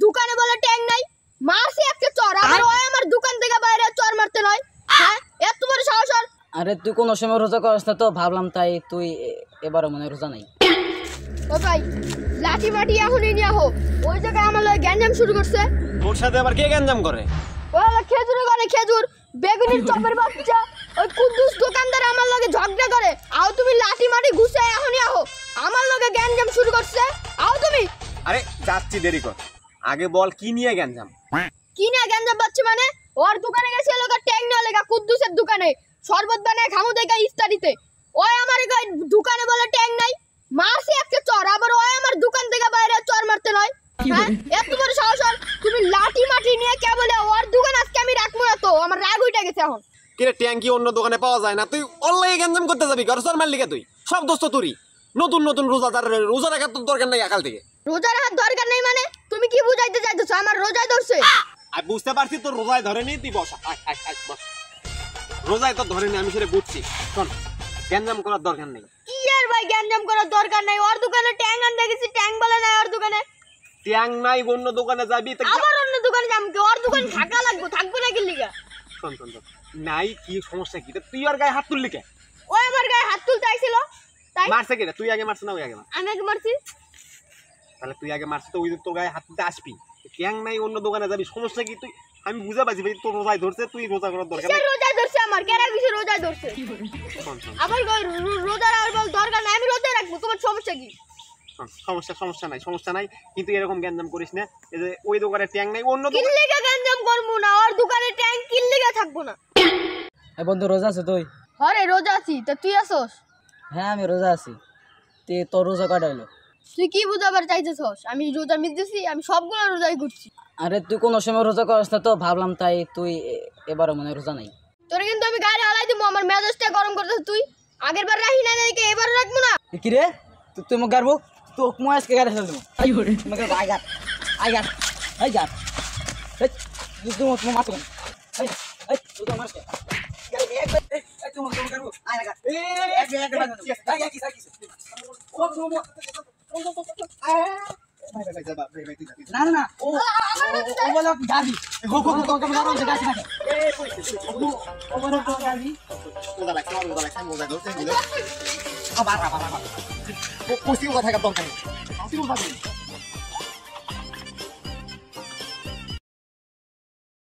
দোকানে বলে ট্যাং নাই মারছি একটা চর আবার ওই আমার দোকান থেকে বাইরে চর মারতে নয় হ্যাঁ এত বড় সাহস আর আরে তুই কোন সময় রোজা করিস না তো ভাবলাম তাই তুই এবারে মনে রোজা নাই ও ভাই লাঠি মাটি এখনই নিয়ে আহো ওই জায়গায় আমার লয় গ্যাঞ্জাম শুরু করছে তোর সাথে আবার কে গ্যাঞ্জাম করে ওলা খেজুর করে খেজুর বেগুনির চপের বাচ্চা ওই কুদ্দুস দোকানদার আমার লগে ঝগড়া করে আও তুমি লাঠি মাটি ঘুষে এখনই আহো আমার লগে গ্যাঞ্জাম শুরু করছে আও তুমি আরে যাচ্ছি দেরি কর আগে বল কি নিয়ে গ্যাঞ্জাম কি না গ্যাঞ্জাম পাচ্ছে মানে ওর দোকানে গেছে লোকা ট্যাং না লেগা কুদ্দুসের দোকানে শরবত বানায় খামু দেখা ইফতারিতে ওই আমার দোকানে বলে ট্যাং নাই মারছি একটা চর আবার ওই আমার দোকান থেকে বাইরে চর মারতে নয় হ্যাঁ এত বড় সাহস আর তুমি লাঠি মাটি নিয়ে কে বলে ওর দোকান আজকে আমি রাখবো না তো আমার রাগ উঠে গেছে এখন কিরে ট্যাঙ্কি অন্য দোকানে পাওয়া যায় না তুই অনলাইনে গ্যাঞ্জাম করতে যাবি গরসর মালিকে তুই সব দোস্ত তুই নতুন নতুন রোজা রাখার তোর দরকার নাই আকাল থেকে রোজা রাখার দরকার নেই মানে তুমি কি বুঝাইতে চাইতেছো আমার রোজায় ধরছে আমি বুঝতে পারছি তোর রোজায় ধরেনি তুই বস বস রোজায় তো ধরেনি আমি সেটা বুঝছি শোন গ্যাঞ্জাম করার দরকার নেই কি আর ভাই গ্যাঞ্জাম করার দরকার নাই ওর দোকানে ট্যাং আন দেখেছি ট্যাং বলে না ওর দোকানে ট্যাং নাই অন্য দোকানে যাবি আবার অন্য দোকানে যাম কি ওর দোকান থাকা লাগবে থাকবে না কি লিগা শোন নাই কি সমস্যা কি তুই আর গায়ে হাত তুললি কে ওই আমার গায়ে হাত তুলতে আইছিল তাই মারছে কে তুই আগে মারছ না ওই আগে আমি আগে মারছি তাহলে তুই আগে মারছিস তো ওই তোর গায়ে হাত তুলতে আসবি ট্যাং নাই অন্য দোকানে যাবি সমস্যা কি তুই আমি বুঝা পাচ্ছি ভাই তোর রোজায় ধরছে তুই রোজা করার দরকার সে রোজায় ধরছে আমার কেরা কিছু রোজায় ধরছে আবার রোজার আর বল দরকার নাই আমি রোজায় রাখবো তোমার সমস্যা কি সমস্যা নাই কিন্তু এরকম গ্যাঞ্জাম করিস না এই যে ওই দোকানে ট্যাং নাই অন্য কি লিগা গ্যাঞ্জাম করবো না ওর দোকানে ট্যাং কি লিগা থাকবো না এই বন্ধু রোজা আছে তুই আরে রোজা আছি তা তুই আসোস হ্যাঁ আমি রোজা আছি তুই তোর রোজা কয়টা হলো তুই কি বুঝাবার চাইতেছস আমি রোজা মিটতেছি আমি সবগুলো রোজাই করছি আরে তুই কোন সময় রোজা করিস না তো ভাবলাম তাই তুই এবারে মনে রোজা নাই তোর কিন্তু আমি গাড়ি হালাই দিব আমার মেজাজটা গরম করতেছ তুই আগের বার রাখি না দেখে এবার রাখবো না কি রে তুই মোক গারবো তো মই আজকে গাড়ি ফেল দেবো তোমাকে আই গাট তুই তুমি মারছো তুই তো মারছো না না ও বলে গাড়ি গো গাড়ি ও বলে গাড়ি মজা লাগছে